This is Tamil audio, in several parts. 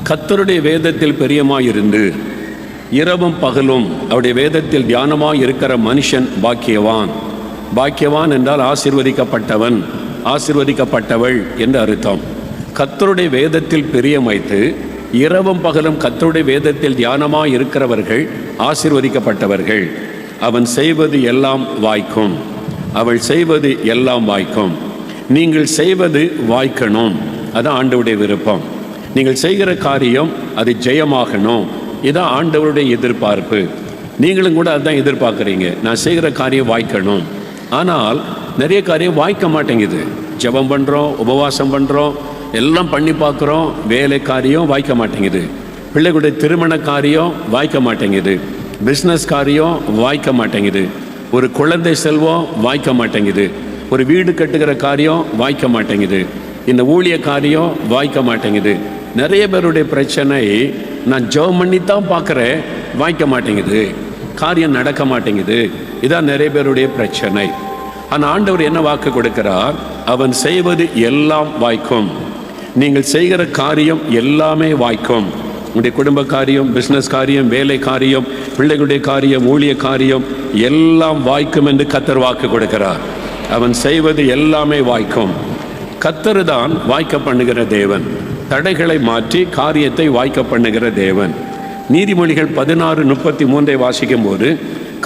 கர்த்தருடைய வேதத்தில் பிரியமாயிருந்து இரவும் பகலும் அவருடைய வேதத்தில் தியானமாய் இருக்கிற மனுஷன் பாக்கியவான். பாக்கியவான் என்றால் ஆசீர்வதிக்கப்பட்டவன், ஆசீர்வதிக்கப்பட்டவள் என்று அர்த்தம். கர்த்தருடைய வேதத்தில் பிரியம் வைத்து இரவும் பகலும் கர்த்தருடைய வேதத்தில் தியானமாய் இருக்கிறவர்கள் ஆசீர்வதிக்கப்பட்டவர்கள். அவன் செய்வது எல்லாம் வாய்க்கும், அவள் செய்வது எல்லாம் வாய்க்கும். நீங்கள் செய்வது வாய்க்கணும், அதான் ஆண்டவருடைய விருப்பம். நீங்கள் செய்கிற காரியம் அது ஜெயமாகணும், இதான் ஆண்டவருடைய எதிர்பார்ப்பு. நீங்களும் கூட அதுதான் எதிர்பார்க்குறீங்க, நான் செய்கிற காரியம் வாய்க்கணும். ஆனால் நிறைய காரியம் வாய்க்க மாட்டேங்குது. ஜெபம் பண்ணுறோம், உபவாசம் பண்ணுறோம், எல்லாம் பண்ணி பார்க்குறோம், வேலை காரியம் வாய்க்க மாட்டேங்குது. பிள்ளைகளுடைய திருமண காரியம் வாய்க்க மாட்டேங்குது. பிஸ்னஸ் காரியம் வாய்க்க மாட்டேங்குது. ஒரு குழந்தை செல்வம் வாய்க்க மாட்டேங்குது. ஒரு வீடு கட்டுகிற காரியம் வாய்க்க மாட்டேங்குது. இந்த ஊழிய காரியம் வாய்க்க மாட்டேங்குது. நிறைய பேருடைய பிரச்சனை, நான் ஜெபம் பண்ணி தான் பார்க்குறேன், வாய்க்க மாட்டேங்குது, காரியம் நடக்க மாட்டேங்குது. இதான் நிறைய பேருடைய பிரச்சனை. ஆனால் ஆண்டவர் என்ன வாக்கு கொடுக்கிறார்? அவன் செய்வது எல்லாம் வாய்க்கும். நீங்கள் செய்கிற காரியம் எல்லாமே வாய்க்கும். உங்களுடைய குடும்ப காரியம், பிஸ்னஸ் காரியம், வேலை காரியம், பிள்ளைகளுடைய காரியம், ஊழிய காரியம் எல்லாம் வாய்க்கும் என்று கர்த்தர் வாக்கு கொடுக்கிறார். அவன் செய்வது எல்லாமே வாய்க்கும். கர்த்தர் தான் வாய்க்க பண்ணுகிற தேவன். தடைகளை மாற்றி காரியத்தை வாய்க்க பண்ணுகிற தேவன். நீதிமொழிகள் 16:33 வாசிக்கும் போது,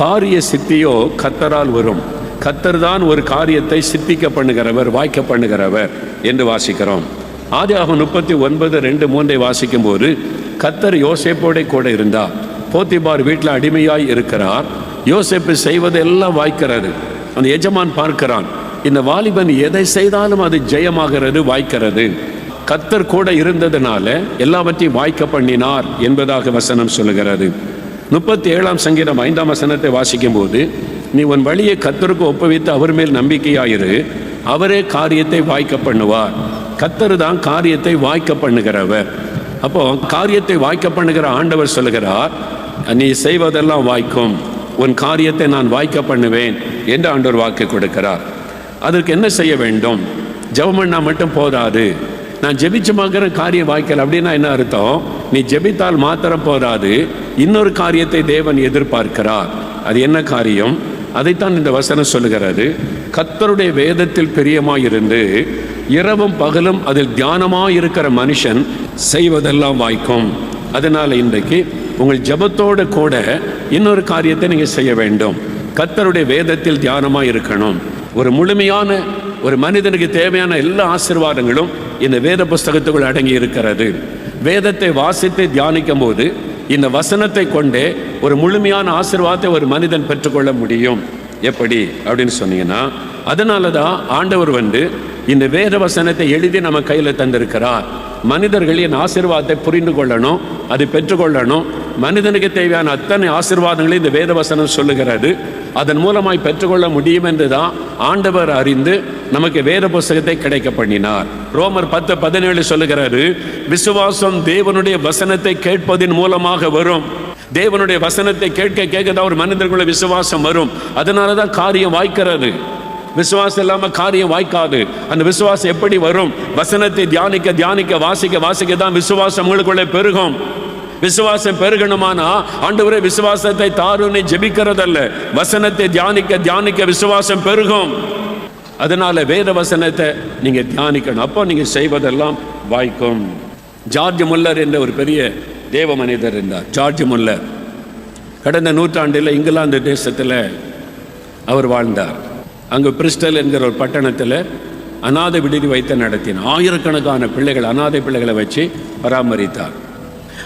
காரிய சித்தியோ கர்த்தரால் வரும். கர்த்தர் தான் ஒரு காரியத்தை சித்திக்க பண்ணுகிறவர், வாய்க்க பண்ணுகிறவர் என்று வாசிக்கிறோம். ஆதியாகமம் 39:2-3 வாசிக்கும் போது, கர்த்தர் யோசேப்போட கூட இருந்தார். போத்திபார் வீட்டில் அடிமையாய் இருக்கிறார். யோசேப்பு செய்வதெல்லாம் வாய்க்கிறது. அந்த எஜமான் பார்க்கிறான், இந்த வாலிபன் எதை செய்தாலும் அது ஜெயமாகிறது, வாய்க்கிறது. கர்த்தர் கூட இருந்ததுனால எல்லாவற்றையும் வாய்க்க பண்ணினார் என்பதாக வசனம் சொல்லுகிறது. 37ஆம் சங்கீதம் 5ஆம் வசனத்தை வாசிக்கும் போது, நீ உன் வழியை கர்த்தருக்கு ஒப்புவித்து அவர் மேல் நம்பிக்கையாயிரு, அவரே காரியத்தை வாய்க்க பண்ணுவார். கர்த்தர் தான் காரியத்தை வாய்க்க பண்ணுகிறவர். அப்போ காரியத்தை வாய்க்க பண்ணுகிற ஆண்டவர் சொல்லுகிறார், நீ செய்வதெல்லாம் வாய்க்கும், உன் காரியத்தை நான் வாய்க்க பண்ணுவேன் என்று ஆண்டவர் வாக்கு கொடுக்கிறார். அதற்கு என்ன செய்ய வேண்டும்? ஜெபம் பண்ணால் மட்டும் போதாது. நான் ஜெபிச்சமாகிற காரியம் வாய்க்கல அப்படின்னா என்ன அர்த்தம்? நீ ஜெபித்தால் மாத்திரம் போதாது, இன்னொரு காரியத்தை தேவன் எதிர்பார்க்கிறார். அது என்ன காரியம்? அதைத்தான் இந்த வசனம் சொல்லுகிறது. கர்த்தருடைய வேதத்தில் பிரியமாயிருந்து இரவும் பகலும் அதில் தியானமாயிருக்கிற மனுஷன் செய்வதெல்லாம் வாய்க்கும். அதனால் இன்றைக்கு உங்கள் ஜெபத்தோடு கூட இன்னொரு காரியத்தை நீங்கள் செய்ய வேண்டும். கர்த்தருடைய வேதத்தில் தியானமாக இருக்கணும். ஒரு முழுமையான ஒரு மனிதனுக்கு தேவையான எல்லா ஆசீர்வாதங்களும் இந்த வேத புஸ்தகத்துக்குள் அடங்கி இருக்கிறது. வேதத்தை வாசித்து தியானிக்கும் போது இந்த வசனத்தை கொண்டே ஒரு முழுமையான ஆசீர்வாதத்தை ஒரு மனிதன் பெற்றுக்கொள்ள முடியும். எப்படி அப்படின்னு சொன்னீங்கன்னா, அதனால தான் ஆண்டவர் இந்த வேத வசனத்தை எழுதி நம்ம கையில் தந்திருக்கிறார். மனிதர்களின் ஆசீர்வாதத்தை புரிந்து கொள்ளணும், அதை பெற்றுக்கொள்ளணும். மனிதனுக்கு தேவையான அத்தனை ஆசீர்வாதங்களையும் இந்த வேத வசனம் சொல்லுகிறது. அதன் மூலமாய் பெற்றுக்கொள்ள முடியும் என்று தான் ஆண்டவர் அறிந்து நமக்கு வேத புஸ்தகத்தை கிடைக்க பண்ணினார். ரோமர் 10:17 சொல்லுகிறாரு, விசுவாசம் தேவனுடைய வசனத்தை கேட்பதின் மூலமாக வரும். தேவனுடைய வசனத்தை கேட்க கேட்கதான் ஒரு மனிதர்களுடைய விசுவாசம் வரும். அதனால தான் காரியம் வாய்க்கிறது. விசுவாசம் இல்லாமல் காரியம் வாய்க்காது. அந்த விசுவாசம் எப்படி வரும்? வசனத்தை தியானிக்க தியானிக்க வாசிக்க வாசிக்க தான் விசுவாசம் உங்களுக்குள்ளே பெருகும். விசுவாசம் பெருகணுமானா ஆண்டவரே விசுவாசத்தை தாருன்னு ஜெபிக்கிறதல்ல, வசனத்தை தியானிக்க தியானிக்க விசுவாசம் பெருகும். அதனால வேத வசனத்தை நீங்க தியானிக்கணும், அப்போ நீங்க செய்வதெல்லாம் வாய்க்கும். ஜார்ஜ் முல்லர் என்ற ஒரு பெரிய தேவ மனிதர் இருந்தார். ஜார்ஜ் முல்லர் கடந்த நூற்றாண்டில் இங்கிலாந்து தேசத்தில் அவர் வாழ்ந்தார். அங்கு பிரிஸ்டல் என்கிற ஒரு பட்டணத்தில் அநாதை விடுதி வைத்து நடத்தினார். ஆயிரக்கணக்கான பிள்ளைகள், அநாதை பிள்ளைகளை வச்சு பராமரித்தார்.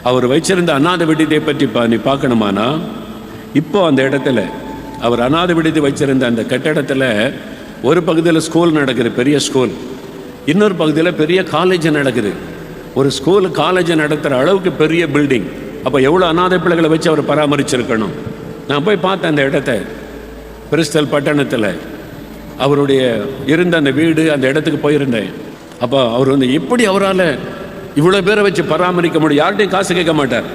அவர் வச்சிருந்த அநாதை விடுதியை பற்றி நீ பார்க்கணுமானா, இப்போ அந்த இடத்துல அவர் அநாதை விடுதி வச்சிருந்த அந்த கட்டடத்தில் ஒரு பகுதியில் ஸ்கூல் நடக்குது, பெரிய ஸ்கூல். இன்னொரு பகுதியில் பெரிய காலேஜ் நடக்குது. ஒரு ஸ்கூல் காலேஜ் நடத்துகிற அளவுக்கு பெரிய பில்டிங். அப்போ எவ்வளோ அநாதை பிள்ளைகளை வச்சு அவர் பராமரிச்சிருக்கணும். நான் போய் பார்த்தேன் அந்த இடத்த, பிரிஸ்டல் பட்டணத்தில் அவருடைய இருந்த அந்த வீடு, அந்த இடத்துக்கு போயிருந்தேன். அப்போ அவர் எப்படி அவரால் இவ்வளோ பேரை வச்சு பராமரிக்க முடியும்? யார்கிட்டையும் காசு கேட்க மாட்டார்.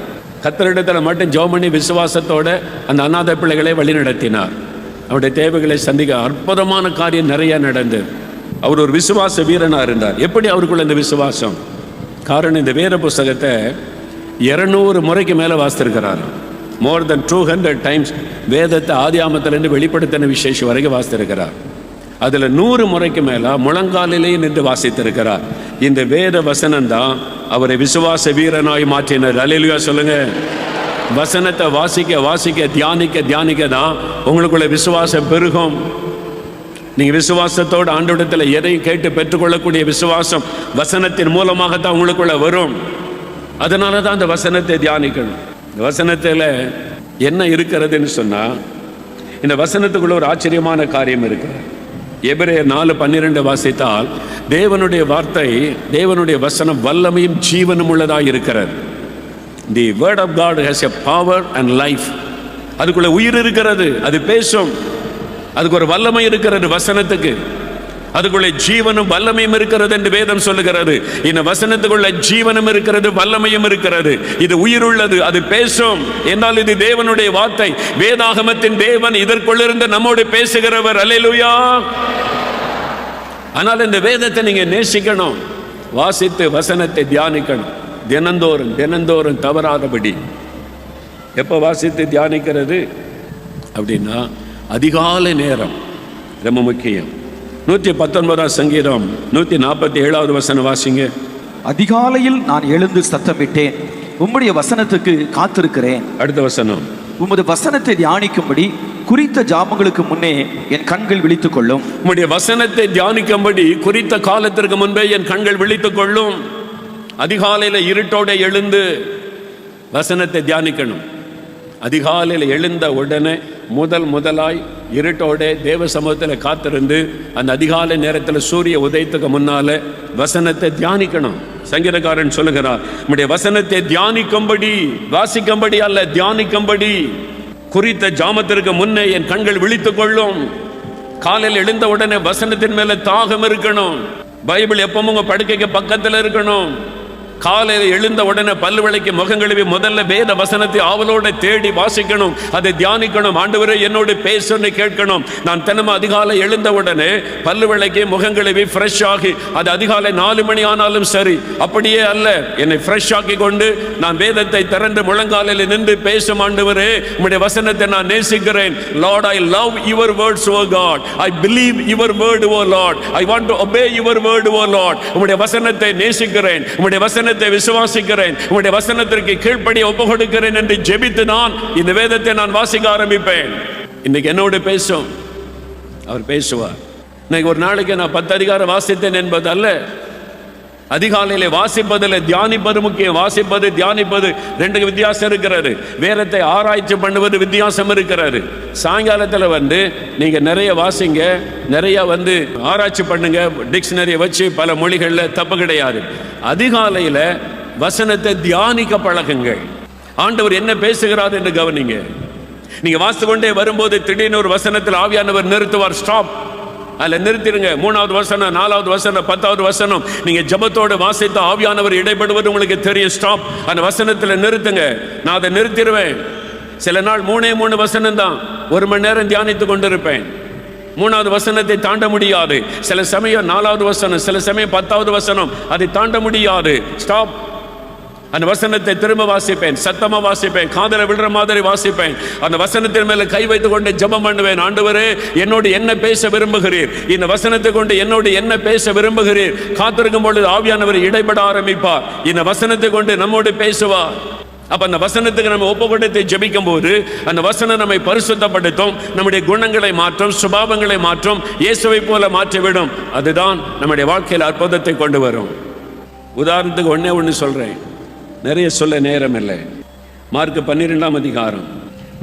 கர்த்தரிடத்தில் மட்டும் ஜெபம் பண்ணி விசுவாசத்தோடு அந்த அநாதை பிள்ளைகளை வழி நடத்தினார். அவருடைய தேவைகளை சந்திக்க அற்புதமான காரியம் நிறைய நடந்தது. அவர் ஒரு விசுவாச வீரனாக இருந்தார். எப்படி அவருக்குள்ள இந்த விசுவாசம்? காரணம் இந்த வேத புஸ்தகத்தை 200 முறைக்கு மேலே வாசித்திருக்கிறார். மோர் தென் 200 டைம்ஸ் வேதத்தை ஆதியாமத்திலிருந்து வெளிப்படுத்தின விசேஷம் வரைக்கும் வாசித்திருக்கிறார். அதில் 100 முறைக்கு மேலே முழங்காலிலேயே நின்று வாசித்திருக்கிறார். இந்த வேத வசனம் தான் அவரை விசுவாச வீரனாய் மாற்றினார். அல்லேலூயா சொல்லுங்க. வசனத்தை வாசிக்க வாசிக்க தியானிக்க தியானிக்க தான் உங்களுக்குள்ள விசுவாசம் பெருகும். நீங்க விசுவாசத்தோடு ஆண்டவரிடத்தில் எதையும் கேட்டு பெற்றுக்கொள்ளக்கூடிய விசுவாசம் வசனத்தின் மூலமாகத்தான் உங்களுக்குள்ள வரும். அதனால தான் அந்த வசனத்தை தியானிக்கணும். இந்த வசனத்தில் என்ன இருக்கிறதுன்னு சொன்னா, இந்த வசனத்துக்குள்ள ஒரு ஆச்சரியமான காரியம் இருக்கு. எபிரேயர் 4:12 வாசித்தால் தேவனுடைய வார்த்தை, தேவனுடைய வசனம் வல்லமையும் ஜீவனும் உள்ளதாக இருக்கிறது. The word of God has a power and life. அதுக்குள்ள உயிர் இருக்கிறது, அது பேசும். அதுக்கு ஒரு வல்லமை இருக்கிறது வசனத்துக்கு. அதுக்குள்ள ஜீவனும் வல்லமையும் இருக்கிறது என்று வேதம் சொல்லுகிறது. இந்த வசனத்துக்குள்ள ஜீவனும் இருக்கிறது, வல்லமையும் இருக்கிறது. இது உயிர் உள்ளது, அது பேசும். என்றால் இது தேவனுடைய வார்த்தை. வேதாகமத்தின் தேவன் இதற்குள்ளிருந்து நம்மோடு பேசுகிறவர். அல்லேலூயா. ஆனால் இந்த வேதத்தை நீங்க நேசிக்கணும், வாசித்து வசனத்தை தியானிக்கணும். தினந்தோறும் தினந்தோறும் தவறாதபடி. எப்போ வாசித்து தியானிக்கிறது அப்படின்னா அதிகாலை நேரம் ரொம்ப முக்கியம். 119 சங்கீதம் 147 வசனம் வாசிங்க. அதிகாலையில் நான் எழுந்து சத்தமிட்டேன், உம்முடைய வசனத்துக்கு காத்திருக்கிறேன். அடுத்த வசனம், உமது வசனத்தை தியானிக்கும்படி குறித்த ஜாமங்களுக்கு முன்னே என் கண்கள் விழித்துக் கொள்ளும். உம்முடைய வசனத்தை தியானிக்கும்படி குறித்த காலத்திற்கு முன்பே என் கண்கள் விழித்துக் கொள்ளும். அதிகாலையில் இருட்டோட எழுந்து வசனத்தை தியானிக்கணும். அதிகாலையில் எழுந்த உடனே முதலாய் இருட்டோட தேவ சமூகத்தில் காத்திருந்து அந்த அதிகாலை நேரத்தில் சூரிய உதயத்துக்கு முன்னால வசனத்தை தியானிக்கணும். சங்கீதக்காரன் சொல்லுகிறார், நம்முடைய வசனத்தை தியானிக்கும்படி, வாசிக்கும்படி அல்ல, தியானிக்கும்படி குறித்த ஜாமத்திற்கு முன்னே என் கண்கள் விழித்துக் கொள்ளும். காலையில் எழுந்த உடனே வசனத்தின் மேல தாகம் இருக்கணும். பைபிள் எப்பவும் உங்க படுக்கைக்கு பக்கத்தில் இருக்கணும். காலையில் எழுந்த உடனே பல்லு விளக்கி முகம் கழுவி முதல்ல வேத வசனத்தை ஆவலோட தேடி வாசிக்கணும், அதை தியானிக்கணும். ஆண்டவரே என்னோடு பேசுன்னு கேட்கணும். நான் தினமும் அதிகாலை எழுந்த உடனே பல்லு விளக்கி முகம் கழுவி ஃப்ரெஷ் ஆகி, அது அதிகாலை 4 மணி ஆனாலும் சரி, அப்படியே அல்ல, என்னை ஃப்ரெஷ் ஆக்கி கொண்டு நான் வேதத்தை திறந்து முழங்காலில் நின்று பேசும். ஆண்டவரே உம்முடைய வசனத்தை நான் நேசிக்கிறேன். Lord, I love your words O God. I believe your word O Lord. I want to obey your word O Lord. உம்முடைய வசனத்தை நேசிக்கிறேன், உம்முடைய வசனத்தை விசுவாசிக்கிறேன், உம்முடைய வசனத்திற்கு கீழ்ப்படி ஒப்பு கொடுக்கிறேன் என்று ஜெபித்து நான் இந்த வேதத்தை நான் வாசிக்க ஆரம்பிப்பேன். இன்னைக்கு என்னோடு பேசும், அவர் பேசுவார். இன்னைக்கு ஒரு நாளைக்கு நான் 10 அதிகாரம் வாசித்தேன் என்பது அல்ல. அதிகாலையிலே வாசிப்பதில் தியானிப்பது முக்கியம். வாசிப்பது தியானிப்பது 2 வித்தியாசம் இருக்கிறது. வேதத்தை ஆராய்ச்சி பண்ணுவது வித்தியாசம் இருக்கிறது. சாயங்காலத்தில் நீங்க நிறைய வாசிங்க, நிறைய ஆராய்ச்சி பண்ணுங்க, டிக்ஷனரியை வச்சு பல மொழிகளில் தப்பு கிடையாது. அதிகாலையில் வசனத்தை தியானிக்க பழகுங்கள். ஆண்டவர் என்ன பேசுகிறார் என்று கவனிங்க. நீங்க வாசித்து கொண்டே வரும்போது திடீர்னு ஒரு வசனத்தில் ஆவியானவர் நிறுத்துவார். ஸ்டாப், அதில் நிறுத்திடுங்க. 3வது வசனம், 4வது வசனம், 10வது வசனம் நீங்க ஜபத்தோடு வாசித்த ஆவியானவர் இடைப்படுவது உங்களுக்கு தெரியும். ஸ்டாப், அந்த வசனத்தில் நிறுத்துங்க. நான் அதை நிறுத்திடுவேன். சில நாள் 3 வசனம் தான் 1 மணி நேரம் தியானித்து கொண்டிருப்பேன். 3வது வசனத்தை தாண்ட முடியாது. சில சமயம் 4வது வசனம், சில சமயம் 10வது வசனம், அதை தாண்ட முடியாது. ஸ்டாப், அந்த வசனத்தை திரும்ப வாசிப்பேன், சத்தமா வாசிப்பேன், காதல விடுற மாதிரி வாசிப்பேன். அந்த வசனத்தின் மேல கை வைத்துக் கொண்டு ஜெபம் பண்ணுவேன். ஆண்டவரே என்னோடு என்ன பேச விரும்புகிறீர்? இந்த வசனத்தை கொண்டு என்னோடு என்ன பேச விரும்புகிறீர்? காத்திருக்கும் பொழுது ஆவியானவர் இடைப்பட ஆரம்பிப்பார். இந்த வசனத்தை கொண்டு நம்மோடு பேசுவார். அப்ப அந்த வசனத்துக்கு நம்ம ஒப்பு கொடுத்து ஜெபிக்கும் போது அந்த வசனம் நம்மை பரிசுத்தப்படுத்தும், நம்முடைய குணங்களை மாற்றும், சுபாவங்களை மாற்றும், இயேசுவை போல மாற்றிவிடும். அதுதான் நம்முடைய வாழ்க்கையில் அற்புதத்தை கொண்டு வரும். உதாரணத்துக்கு ஒண்ணு சொல்றேன், நிறைய சொல்ல நேரம் இல்லை. மார்க் 12ஆம் அதிகாரம்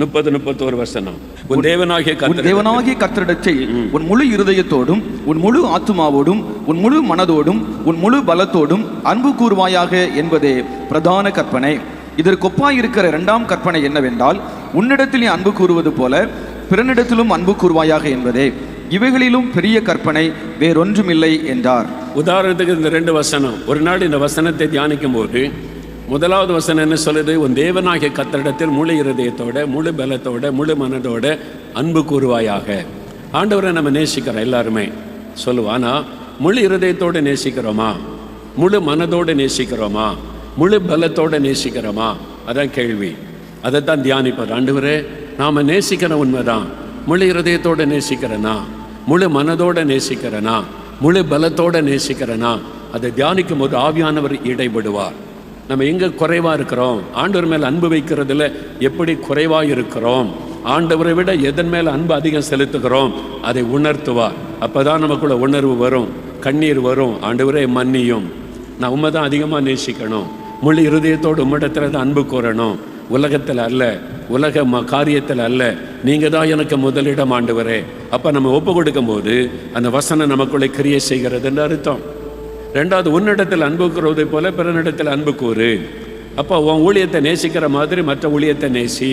30-31 வசனம். உன் தேவனாகிய கர்த்தரிடத்தில் உன் முழு இருதயத்தோடும், உன் முழு ஆத்துமாவோடும், உன் முழு மனதோடும், உன் முழு பலத்தோடும் அன்பு கூர்வாயாக என்பதே பிரதான கற்பனை. இதற்கு ஒப்பாயிருக்கிற 2ஆம் கற்பனை என்னவென்றால், உன்னிடத்தில் அன்பு கூறுவது போல பிறனிடத்திலும் அன்பு கூர்வாயாக என்பதே. இவைகளிலும் பெரிய கற்பனை வேறொன்றுமில்லை என்றார். உதாரணத்துக்கு இந்த 2 வசனம். ஒரு நாள் இந்த வசனத்தை தியானிக்கும் போது 1வது வசனம் என்ன சொல்லுது? உன் தேவனாகிய கர்த்தரிடத்தில் முழு இருதயத்தோட, முழு பலத்தோட, முழு மனதோட அன்பு கூறுவாயாக. ஆண்டவரை நம்ம நேசிக்கிறோம், எல்லாருமே சொல்லுவோம். ஆனால் முழு இருதயத்தோடு நேசிக்கிறோமா? முழு மனதோடு நேசிக்கிறோமா? முழு பலத்தோடு நேசிக்கிறோமா? அதான் கேள்வி. அதைத்தான் தியானிப்பார். ஆண்டவரே, நாம் நேசிக்கிற உண்மைதான். முழு இருதயத்தோடு நேசிக்கிறேனா? முழு மனதோடு நேசிக்கிறேனா? முழு பலத்தோடு நேசிக்கிறேனா? அதை தியானிக்கும் போது ஆவியானவர் இடைபடுவார். நம்ம எங்கே குறைவாக இருக்கிறோம், ஆண்டவர் மேல் அன்பு வைக்கிறதுல எப்படி குறைவாக இருக்கிறோம், ஆண்டவரை விட எதன் மேல் அன்பு அதிகம் செலுத்துகிறோம், அதை உணர்த்துவார். அப்போ தான் நமக்குள்ள உணர்வு வரும், கண்ணீர் வரும். ஆண்டவரே மன்னியும், நான் உண்மை தான் அதிகமாக நேசிக்கணும், முழு இருதயத்தோடு உம்மிடத்தில் தான் அன்பு கூறணும், உலகத்தில் அல்ல, உலக காரியத்தில் அல்ல, நீங்கள் தான் எனக்கு முதலிடம் ஆண்டவரே. அப்போ நம்ம ஒப்பு கொடுக்கும் போது அந்த வசனம் நமக்குள்ளே கிரியை செய்கிறதுன்னு அர்த்தம். ரெண்டாவது, உன்னிடத்தில் அன்பு கூறுவதை போல பிறனிடத்தில் அன்பு கூறு. அப்போ உன் ஊழியத்தை நேசிக்கிற மாதிரி மற்ற ஊழியத்தை நேசி,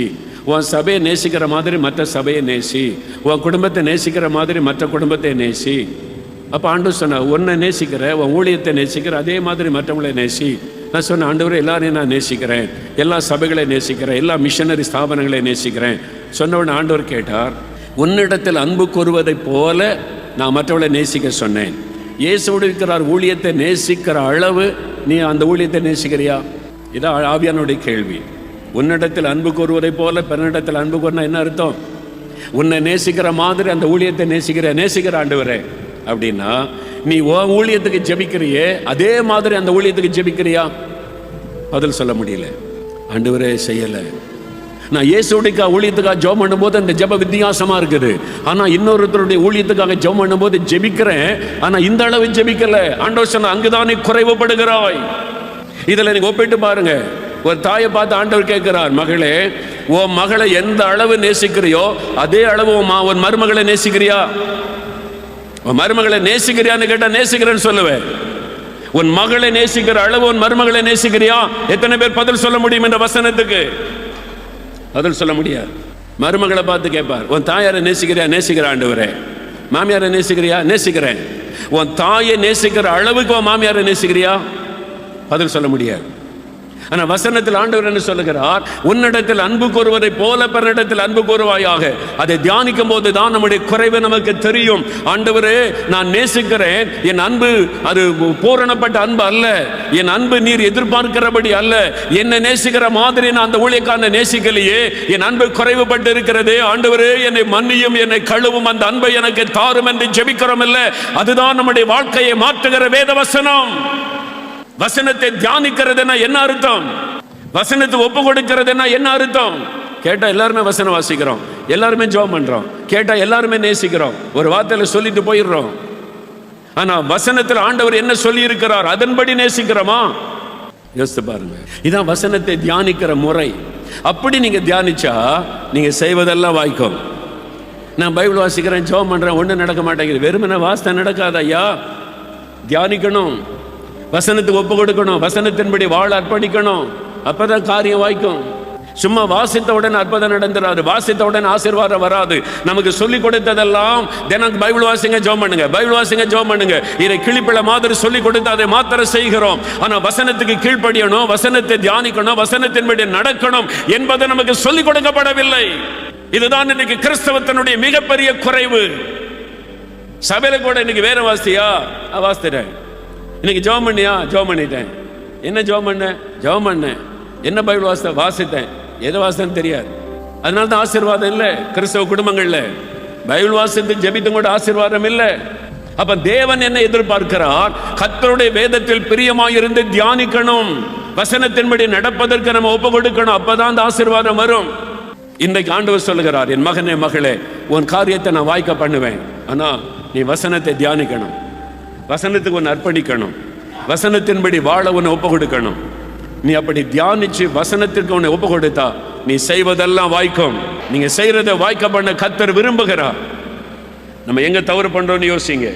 உன் சபையை நேசிக்கிற மாதிரி மற்ற சபையை நேசி, உன் குடும்பத்தை நேசிக்கிற மாதிரி மற்ற குடும்பத்தை நேசி. அப்போ ஆண்டவர் சொன்ன, உன்னை நேசிக்கிற, உன் ஊழியத்தை நேசிக்கிற அதே மாதிரி மற்றவங்களை நேசி. நான் சொன்னேன், ஆண்டவரே எல்லாரையும் நான் நேசிக்கிறேன், எல்லா சபைகளை நேசிக்கிறேன், எல்லா மிஷனரி ஸ்தாபனங்களை நேசிக்கிறேன். சொன்ன உடனே ஆண்டவர் கேட்டார், உன்னிடத்தில் அன்பு கூறுவதை போல நான் மற்றவளை நேசிக்க சொன்னேன். இயேசுவோடு இருக்கிறார், ஊழியத்தை நேசிக்கிற அளவு நீ அந்த ஊழியத்தை நேசிக்கிறியா? இதான் ஆவியானுடைய கேள்வி. உன்னிடத்தில் அன்பு கூறுவதை போல பிறனிடத்தில் அன்பு கூறினா என்ன அர்த்தம்? உன்னை நேசிக்கிற மாதிரி அந்த ஊழியத்தை நேசிக்கிற ஆண்டவரே அப்படின்னா, நீ உன் ஊழியத்துக்கு ஜெபிக்கிறியே அதே மாதிரி அந்த ஊழியத்துக்கு ஜெபிக்கிறியா? பதில் சொல்ல முடியல. ஆண்டவரே செய்யலை. நான் இயேசுடைய ஊழியத்துக்காக ஜெபம் பண்ணும்போது அந்த ஜெப வித்தியாசமா இருக்குது. ஆனா இன்னொருத்தருடைய ஊழியத்துக்காக ஜெபம் பண்ணும்போது ஜெபிக்கிறேன், ஆனா இந்த அளவு ஜெபிக்கல. ஆண்டவர் சொன்ன, அங்குதானே குறைவுபடுகிறாய். இதுல நீங்க ஒப்பிட்டு பாருங்க. ஒரு தாயை பார்த்து ஆண்டவர் கேட்கிறார், மகளே, உன் மகளை எந்த அளவு நேசிக்கிறியோ அதே அளவு உன் மருமகளை நேசிக்கிறியா? உன் மருமகளை நேசிக்கிறியான்னு கேட்டா நேசிக்கிறேன்னு சொல்லுவேன். உன் மகளை நேசிக்கிற அளவு உன் மருமகளை நேசிக்கிறியா? எத்தனை பேர் பதில் சொல்ல முடியும் என்ற வசனத்துக்கு? பதில் சொல்ல முடியாது. மருமகளை பார்த்து கேட்பார், உன் தாயாரை நேசிக்கிறியா? நேசிக்கிற ஆண்டவரே. மாமியாரை நேசிக்கிறியா? நேசிக்கிறேன். உன் தாயை நேசிக்கிற அளவுக்கு உன் மாமியாரை நேசிக்கிறியா? பதில் சொல்ல முடியாது. ஆனால் வசனத்தில் ஆண்டவர் என்ன சொல்லுகிறார்? உன்னிடத்தில் அன்பு கூறுவதை போல பிறனிடத்தில் அன்பு கூறுவாயாக. அதை தியானிக்கும் போது தான் நம்முடைய குறைவு நமக்கு தெரியும். ஆண்டவரே, நான் நேசிக்கிறேன், என் அன்பு அது பூரணப்பட்ட அன்பு அல்ல, என் அன்பு நீர் எதிர்பார்க்கிறபடி அல்ல, என்னை நேசிக்கிற மாதிரி நான் அந்த ஊழியக்காரனை நேசிக்கலையே, என் அன்பு குறைவுபட்டு இருக்கிறதே. ஆண்டவரே, என்னை மன்னியும், என்னை கழுவும், அந்த அன்பை எனக்கு தாரும் என்று ஜெபிக்கிறோம். இல்லை, அதுதான் நம்முடைய வாழ்க்கையை மாற்றுகிற வேத வசனம். வசனத்தை தியானிக்கிறதுனா என்ன அர்த்தம்? வசனத்துக்கு ஒப்பு கொடுக்கிறதுனா என்ன அர்த்தம்? கேட்டா எல்லாருமே வசனம் வாசிக்கிறோம், எல்லாருமே ஜெபம் பண்றோம், கேட்டா எல்லாருமே நேசிக்கிறோம், ஒரு வார்த்தையில சொல்லிட்டு போயிடுறோம். ஆனா வசனத்தில் ஆண்டவர் என்ன சொல்லி இருக்கிறார் அதன்படி நேசிக்கிறோமா? யோசித்து பாருங்க. இதான் வசனத்தை தியானிக்கிற முறை. அப்படி நீங்க தியானிச்சா நீங்க செய்வதெல்லாம் வாய்க்கும். நான் பைபிள் வாசிக்கிறேன், ஜெபம் பண்றேன், ஒன்றும் நடக்க மாட்டேங்குது. வெறுமனே வாசித்தா நடக்காத ஐயா. தியானிக்கணும், வசனத்துக்கு ஒப்பு கொடுக்கணும், வசனத்தின்படி வாழ அர்ப்பணிக்கணும். அப்பதான் காரியம் வாய்க்கும். சும்மா வாசித்த உடனே அற்புதம் நடந்துராது, வாசித்த உடனே ஆசீர்வாதம் வராது. நமக்கு சொல்லி கொடுத்ததெல்லாம் தினம் பைபிள் வாசிங்க, ஜெபம் பண்ணுங்க, பைபிள் வாசிங்க, ஜெபம் பண்ணுங்க, இதை கிளிப்பிள்ள மாதிரி சொல்லி கொடுத்து அதை மாத்திர செய்கிறோம். ஆனா வசனத்துக்கு கீழ்ப்படியணும், வசனத்தை தியானிக்கணும், வசனத்தின்படி நடக்கணும் என்பது நமக்கு சொல்லிக் கொடுக்கப்படவில்லை. இதுதான் இன்னைக்கு கிறிஸ்தவத்தினுடைய மிகப்பெரிய குறைவு. சபையில கூட இன்னைக்கு வேற வாசியா? வாசிக்கிறேன். இன்னைக்கு ஜெபம் பண்ணியா? ஜெபம் பண்ணிட்டேன். என்ன ஜெபம் பண்ணேன். என்ன பைபிள் வாசித்தேன். எதை வாசித்தேன்னு தெரியாது. அதனால தான் ஆசீர்வாதம் இல்லை கிறிஸ்தவ குடும்பங்கள்ல. பைபிள் வாசித்து ஜெபித்தும் கூட ஆசீர்வாதம் இல்லை. அப்ப தேவன் என்ன எதிர்பார்க்கிறார்? கர்த்தருடைய வேதத்தில் பிரியமாயிருந்து தியானிக்கணும், வசனத்தின்படி நடப்பதற்கு நம்ம ஒப்பு கொடுக்கணும். அப்பதான் அந்த ஆசீர்வாதம் வரும். இன்றைக்கு ஆண்டவர் சொல்லுகிறார், என் மகனே, மகளே, உன் காரியத்தை நான் வாய்க்க பண்ணுவேன், ஆனா நீ வசனத்தை தியானிக்கணும், வசனத்துக்கு ஒன்று அர்ப்பணிக்கணும், வசனத்தின்படி வாழ ஒன்று ஒப்பு கொடுக்கணும். நீ அப்படி தியானிச்சு வசனத்திற்கு ஒன்று ஒப்பு கொடுத்தா நீ செய்வதெல்லாம் வாய்க்கும். நீங்க செய்யறதை வாய்க்க பண்ண கர்த்தர் விரும்புகிறார். நம்ம எங்க தவறு பண்றோம்னு யோசிங்க.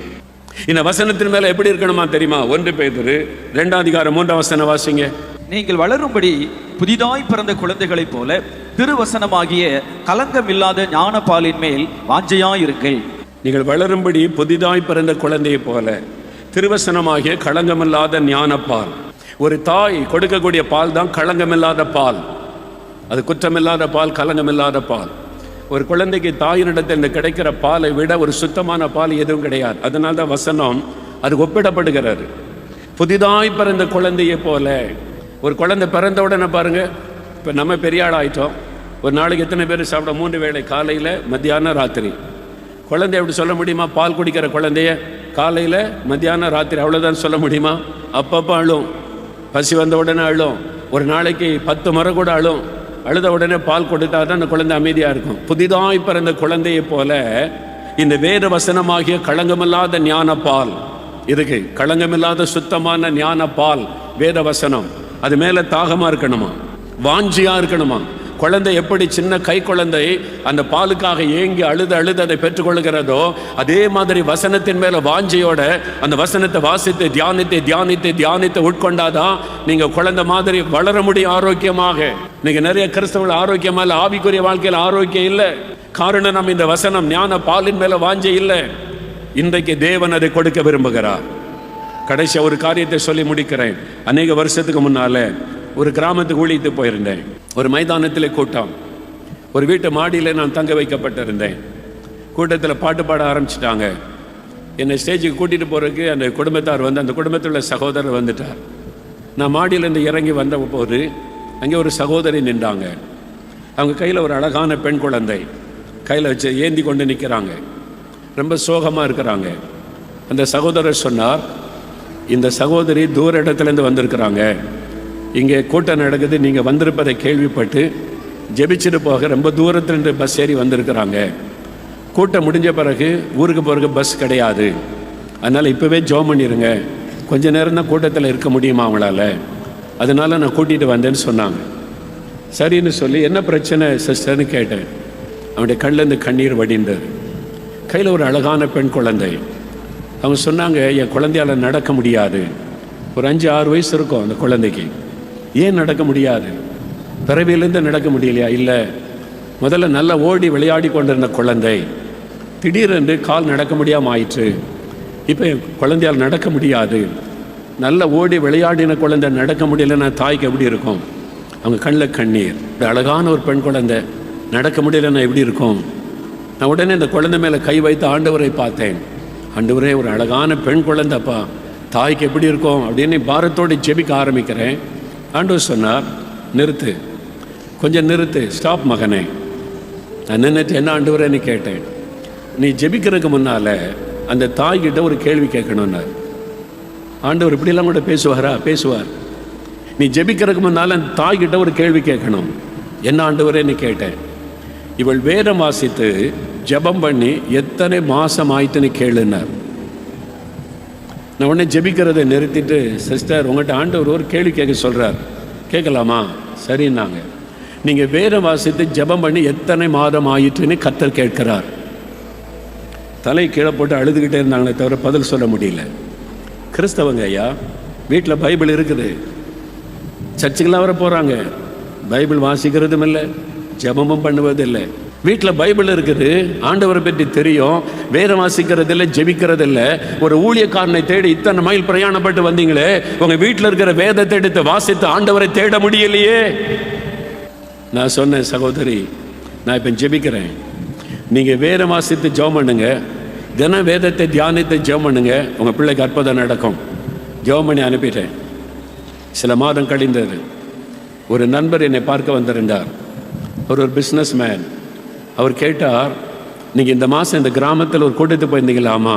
இந்த வசனத்தின் மேல எப்படி இருக்கணுமா தெரியுமா? 1 பேதுரு 2:3 வாசிங்க. நீங்கள் வளரும்படி புதிதாய் பிறந்த குழந்தைகளைப் போல திருவசனமாகிய கலங்கமில்லாத ஞானப்பாலின் மேல் வாஞ்சையாயிருங்கள். நீங்கள் வளரும்படி புதிதாய் பிறந்த குழந்தையை போல திருவசனமாகிய களங்கமில்லாத ஞானப்பால். ஒரு தாய் கொடுக்கக்கூடிய பால் தான் களங்கமில்லாத பால். அது குற்றமில்லாத பால், கலங்கமில்லாத பால். ஒரு குழந்தைக்கு தாயினிடத்தில் கிடைக்கிற பாலை விட ஒரு சுத்தமான பால் எதுவும் கிடையாது. அதனால தான் வசனம் அது ஒப்பிடப்படுகிறது. புதிதாய் பிறந்த குழந்தையை போல. ஒரு குழந்தை பிறந்த உடனே பாருங்க, இப்போ நம்ம பெரிய ஆள் ஆயிட்டோம். ஒரு நாளைக்கு எத்தனை பேர் சாப்பிட? 3 வேளை, காலையில், மத்தியானம், ராத்திரி. குழந்தை எப்படி சொல்ல முடியுமா? பால் குடிக்கிற குழந்தைய காலையில், மத்தியானம், ராத்திரி அவ்வளோதான் சொல்ல முடியுமா? அப்பப்போ அழும், பசி வந்த உடனே அழும், ஒரு நாளைக்கு 10 முறை கூட அழும். அழுத உடனே பால் கொடுத்தா தான் அந்த குழந்தை அமைதியாக இருக்கும். புதிதாய் பிறந்த குழந்தையை போல இந்த வேத வசனமாகிய களங்கமில்லாத ஞான பால் இதுக்கு, களங்கமில்லாத சுத்தமான ஞான பால் வேத வசனம், அது மேலே தாகமாக இருக்கணுமா, வாஞ்சியாக இருக்கணுமா. குழந்தை எப்படி சின்ன கை குழந்தை அந்த பாலுக்காக ஏங்கி அழுது அதை பெற்றுக்கொள்கிறதோ, அதே மாதிரி வசனத்தின் மேல வாஞ்சையோட அந்த வசனத்தை வாசித்து தியானித்து உட்கொண்டாதான் நீங்க குழந்தை மாதிரி வளர முடியும் ஆரோக்கியமாக. நீங்க நிறைய கிறிஸ்தவர்கள் ஆரோக்கியமா இல்லை, ஆவிக்குரிய வாழ்க்கையில் ஆரோக்கியம் இல்லை. காரணம், நம்ம இந்த வசனம் ஞான பாலின் மேல வாஞ்சை இல்லை. இன்றைக்கு தேவன் அதை கொடுக்க விரும்புகிறார். கடைசி ஒரு காரியத்தை சொல்லி முடிக்கிறேன். அநேக வருஷத்துக்கு முன்னால ஒரு கிராமத்துக்கு ஊழித்து போயிருந்தேன். ஒரு மைதானத்தில் கூட்டம், ஒரு வீட்டு மாடியில் நான் தங்க வைக்கப்பட்டிருந்தேன். கூட்டத்தில் பாட்டு பாட ஆரம்பிச்சிட்டாங்க. என்னை ஸ்டேஜுக்கு கூட்டிகிட்டு போகிறதுக்கு அந்த குடும்பத்தார் வந்து, அந்த குடும்பத்தில் உள்ள சகோதரர் வந்துட்டார். நான் மாடியிலேருந்து இறங்கி வந்த போது அங்கே ஒரு சகோதரி நின்றாங்க. அவங்க கையில் ஒரு அழகான பெண் குழந்தை கையில் வச்சு ஏந்தி கொண்டு நிற்கிறாங்க. ரொம்ப சோகமாக இருக்கிறாங்க. அந்த சகோதரர் சொன்னார், இந்த சகோதரி தூர இடத்துலேருந்து வந்திருக்கிறாங்க, இங்கே கூட்டம் நடக்குது, நீங்கள் வந்திருப்பதை கேள்விப்பட்டு ஜெபிச்சுட்டு போக ரொம்ப தூரத்துலேருந்து பஸ் ஏறி வந்திருக்கிறாங்க. கூட்டம் முடிஞ்ச பிறகு ஊருக்கு போகிறதுக்கு பஸ் கிடையாது, அதனால் இப்போவே ஜெபம் பண்ணிடுங்க, கொஞ்ச நேரம் தான் கூட்டத்தில் இருக்க முடியுமா அவங்களால, அதனால் நான் கூட்டிகிட்டு வந்தேன்னு சொன்னாங்க. சரின்னு சொல்லி, என்ன பிரச்சனை சிஸ்டர்னு கேட்டேன். அவனுடைய கண்ணிலேருந்து கண்ணீர் வடிந்தார். கையில் ஒரு அழகான பெண் குழந்தை. அவங்க சொன்னாங்க, என் குழந்தையால் நடக்க முடியாது. ஒரு 5-6 வயசு இருக்கும் அந்த குழந்தைக்கு. ஏன் நடக்க முடியாது? பிறவியிலேருந்து நடக்க முடியலையா? இல்லை, முதல்ல நல்லா ஓடி விளையாடி கொண்டிருந்த குழந்தை திடீரென்று கால் நடக்க முடியாமல் ஆயிற்று. இப்போ என் குழந்தையால் நடக்க முடியாது. நல்லா ஓடி விளையாடின குழந்தை நடக்க முடியலன்னா தாய்க்கு எப்படி இருக்கும்? அவங்க கண்ணில் கண்ணீர். அழகான ஒரு பெண் குழந்தை நடக்க முடியலன்னா எப்படி இருக்கும்? நான் உடனே இந்த குழந்தை மேலே கை வைத்து ஆண்டவரை பார்த்தேன். ஆண்டவரே, ஒரு அழகான பெண் குழந்தைப்பா, தாய்க்கு எப்படி இருக்கும் அப்படின்னு பாரத்தோடு ஜெபிக்க ஆரம்பிக்கிறேன். ஆண்டவர் சொன்னார், நிறுத்து, கொஞ்சம் நிறுத்து, ஸ்டாப் மகனே. நான் நின்றுட்டு, என்ன ஆண்டவரேன்னு கேட்டேன். நீ ஜெபிக்கிறதுக்கு முன்னால் அந்த தாய்கிட்ட ஒரு கேள்வி கேட்கணுன்னார். ஆண்டவர் இப்படிலாம் கூட பேசுவார். நீ ஜெபிக்கிறதுக்கு முன்னால் அந்த தாய்கிட்ட ஒரு கேள்வி கேட்கணும். என்ன ஆண்டவரேன்னு கேட்டேன். இவள் வேதம் வாசித்து ஜெபம் பண்ணி எத்தனை மாதம் ஆயிட்டுன்னு கேளுன்னார். நான் உடனே ஜெபிக்கிறதை நிறுத்திட்டு, சிஸ்டர் உங்கள்கிட்ட ஆண்டவர் ஒரு கேள்வி கேட்க சொல்கிறார், கேட்கலாமா? சரின்னாங்க. நீங்கள் வேதம் வாசித்து ஜெபம் பண்ணி எத்தனை மாதம் ஆயிட்டுன்னு கர்த்தர் கேட்கிறார். தலை கீழே போட்டு அழுதுகிட்டே இருந்தாங்களே தவிர பதில் சொல்ல முடியல. கிறிஸ்தவங்க ஐயா, வீட்டில் பைபிள் இருக்குது, சர்ச்சுக்கெல்லாம் வர போகிறாங்க, பைபிள் வாசிக்கிறதும் இல்லை, ஜெபமும் பண்ணுவதில்லை. வீட்டில் பைபிள் இருக்குது, ஆண்டவரை பற்றி தெரியும், வேதம் வாசிக்கிறது இல்லை, ஜெபிக்கிறது இல்லை. ஒரு ஊழியக்காரனை தேடி இத்தனை மைல் பிரயாணப்பட்டு வந்தீங்களே, உங்கள் வீட்டில் இருக்கிற வேதத்தை எடுத்து வாசித்து ஆண்டவரை தேட முடியலையே. நான் சொன்னேன், சகோதரி, நான் இப்போ ஜெபிக்கிறேன், நீங்கள் வேதம் வாசித்து ஜெபம் பண்ணுங்க, தினம் வேதத்தை தியானித்து ஜெபம் பண்ணுங்க, உங்கள் பிள்ளைக்கு அற்புதம் நடக்கும். ஜெபம் பண்ணி அனுப்பிட்டேன். சில மாதம் கழிந்தது. ஒரு நண்பர் என்னை பார்க்க வந்திருந்தார். ஒரு பிஸ்னஸ் மேன். அவர் கேட்டார், நீங்கள் இந்த மாதம் இந்த கிராமத்தில் ஒரு கூட்டத்துக்கு போயிருந்தீங்களாமா?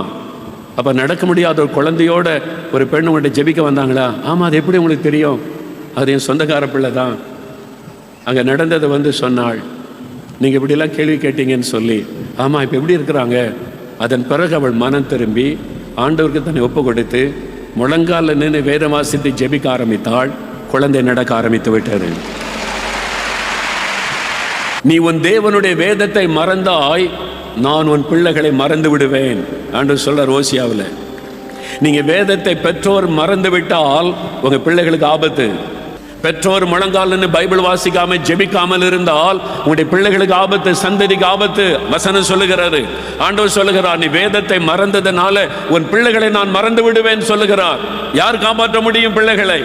அப்போ நடக்க முடியாத ஒரு குழந்தையோட ஒரு பெண் உங்கள்கிட்ட ஜெபிக்க வந்தாங்களா? ஆமாம். அது எப்படி உங்களுக்கு தெரியும்? அது என் சொந்தக்கார பிள்ளை தான். அங்கே நடந்ததை வந்து சொன்னாள். நீங்கள் இப்படிலாம் கேள்வி கேட்டீங்கன்னு சொல்லி. ஆமாம், இப்போ எப்படி இருக்கிறாங்க? அதன் பிறகு அவள் மனம் திரும்பி ஆண்டவருக்கு தன்னை ஒப்பு கொடுத்து முழங்கால நின்று வேதம் வாசித்து ஜெபிக்க ஆரம்பித்தாள். குழந்தை நடக்க ஆரம்பித்து விட்டது. நீ உன் தேவனுடைய வேதத்தை மறந்தாய், நான் உன் பிள்ளைகளை மறந்து விடுவேன் ஆண்டவர் சொல்றார் ஓசியாவில். நீங்க வேதத்தை பெற்றோர் மறந்து விட்டால் உங்க பிள்ளைகளுக்கு ஆபத்து. பெற்றோர் முழங்கால் பைபிள் வாசிக்காம ஜெபிக்காமல் இருந்தால் உங்களுடைய பிள்ளைகளுக்கு ஆபத்து, சந்ததிக்கு ஆபத்து. வசனம் சொல்லுகிறாரு, ஆண்டவர் சொல்லுகிறார், நீ வேதத்தை மறந்ததுனால உன் பிள்ளைகளை நான் மறந்து விடுவேன் சொல்லுகிறார். யார் காப்பாற்ற முடியும் பிள்ளைகளை?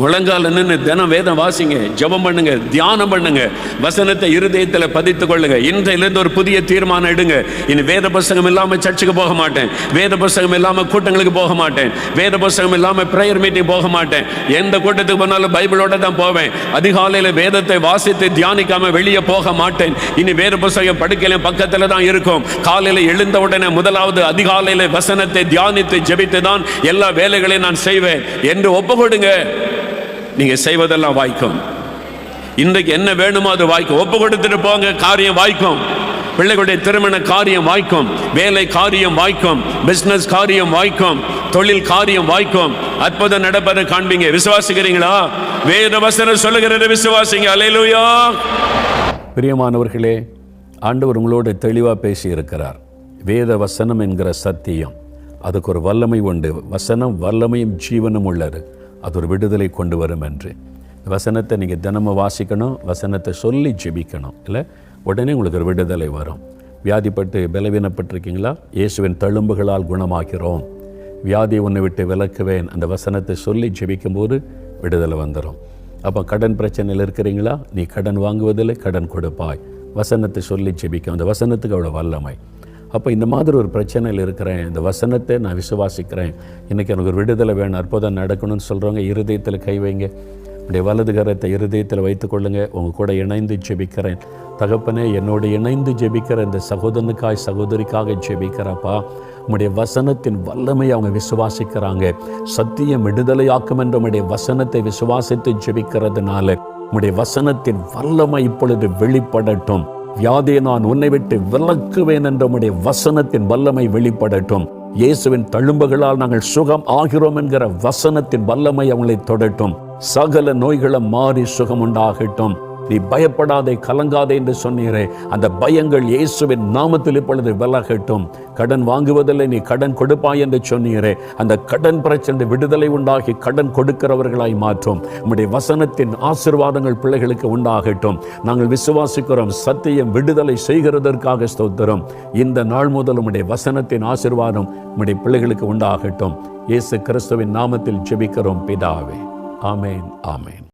முழங்கால நின்று தினம் வேதம் வாசிங்க, ஜெபம் பண்ணுங்க, தியானம் பண்ணுங்க, வசனத்தை இருதயத்தில் பதித்துக் கொள்ளுங்க. இன்றையிலிருந்து ஒரு புதிய தீர்மானம் எடுங்க. இனி வேத புஸ்தகம் இல்லாமல் சர்ச்சுக்கு போக மாட்டேன், வேத புஸ்தகம் இல்லாமல் கூட்டங்களுக்கு போக மாட்டேன், வேத புஸ்தகம் இல்லாமல் பிரேயர் மீட்டிங் போக மாட்டேன், எந்த கூட்டத்துக்கு போனாலும் பைபிளோட தான் போவேன், அதிகாலையில் வேதத்தை வாசித்து தியானிக்காம வெளியே போக மாட்டேன், இனி வேத புஸ்தகம் படுக்கையில பக்கத்தில் தான் இருக்கும், காலையில் எழுந்த உடனே முதலாவது அதிகாலையில் வசனத்தை தியானித்து ஜெபித்து தான் எல்லா வேலைகளையும் நான் செய்வேன் என்று ஒப்புக்கொடுங்க. நீங்க செய்வதெல்லாம் வாய்க்கும். இன்றைக்கு என்ன வேணுமோ அது வாய்க்கும். ஒப்பு கொடுத்துட்டு போங்க, காரியம் வாய்க்கும். பிள்ளைகளுடைய திருமண காரியம் வாய்க்கும், வேலை காரியம் வாய்க்கும், பிசினஸ் காரியம் வாய்க்கும், தொழில் காரியம் வாய்க்கும். அற்புதம் நடப்பதை காண்பீங்க. விசுவாசிக்கிறீங்களா? வேத வசனம் சொல்லுகிறது, விசுவாசிங்க. அல்லேலூயா. பிரியமானவர்களே, ஆண்டவர் உங்களோடு தெளிவாக பேசி இருக்கிறார். வேத வசனம் என்கிற சத்தியம், அதுக்கு ஒரு வல்லமை உண்டு. வசனம் வல்லமையும் ஜீவனும் உள்ளது, அது ஒரு விடுதலை கொண்டு வரும் என்று. வசனத்தை நீங்கள் தினமும் வாசிக்கணும், வசனத்தை சொல்லி ஜெபிக்கணும். இல்லை உடனே உங்களுக்கு ஒரு விடுதலை வரும். வியாதிப்பட்டு பலவீனப்பட்டிருக்கீங்களா? இயேசுவின் தழும்புகளால் குணமாக்கிறோம், வியாதியை உன்னை விட்டு விலக்குவேன், அந்த வசனத்தை சொல்லி ஜெபிக்கும்போது விடுதலை வந்துடும். அப்போ கடன் பிரச்சனையில் இருக்கிறீங்களா? நீ கடன் வாங்குவதில்லை, கடன் கொடுப்பாய், வசனத்தை சொல்லி ஜெபிக்கும். அந்த வசனத்துக்கு அவ்வளோ வல்லமை. அப்போ இந்த மாதிரி ஒரு பிரச்சனையில் இருக்கிறேன், இந்த வசனத்தை நான் விசுவாசிக்கிறேன், இன்றைக்கி எனக்கு ஒரு விடுதலை வேணும், அற்புதம் நடக்கணும்னு சொல்கிறவங்க இருதயத்தில் கை வைங்க. உடைய வலது கரத்தை இருதயத்தில் வைத்துக்கொள்ளுங்க. உங்கள் கூட இணைந்து ஜெபிக்கிறேன். தகப்பனே, என்னோடு இணைந்து ஜெபிக்கிற இந்த சகோதரனுக்காய் சகோதரிக்காக ஜெபிக்கிறப்பா, உம்முடைய வசனத்தின் வல்லமை அவங்க விசுவாசிக்கிறாங்க. சத்தியம் விடுதலையாக்கும் என்ற உம்முடைய வசனத்தை விசுவாசித்து ஜெபிக்கிறதுனால உம்முடைய வசனத்தின் வல்லமை இப்பொழுது வெளிப்படட்டும். வியாதியை நான் உன்னை விட்டு விலக்குவேன் என்ற உம்முடைய வசனத்தின் வல்லமை வெளிப்படட்டும். இயேசுவின் தழும்புகளால் நாங்கள் சுகம் ஆகிறோம் என்கிற வசனத்தின் வல்லமை அவங்களை தொடட்டும். சகல நோய்களும் மாறி சுகம் உண்டாகட்டும். நீ பயப்படாதே, கலங்காதே என்று சொன்னீரே, அந்த பயங்கள் இயேசுவின் நாமத்தில் இப்பொழுது விலகட்டும். கடன் வாங்குவதில்லை, நீ கடன் கொடுப்பாய் என்று சொன்னீரே, அந்த கடன் பிரச்சனை விடுதலை உண்டாகி கடன் கொடுக்கிறவர்களாய் மாற்றும். உம்முடைய வசனத்தின் ஆசீர்வாதங்கள் பிள்ளைகளுக்கு உண்டாகட்டும். நாங்கள் விசுவாசிக்கிறோம், சத்தியம் விடுதலை செய்கிறதற்காக ஸ்தோத்திரம். இந்த நாள் முதல் உம்முடைய வசனத்தின் ஆசீர்வாதம் உம்முடைய பிள்ளைகளுக்கு உண்டாகட்டும். இயேசு கிறிஸ்துவின் நாமத்தில் ஜெபிக்கிறோம் பிதாவே. ஆமேன், ஆமேன்.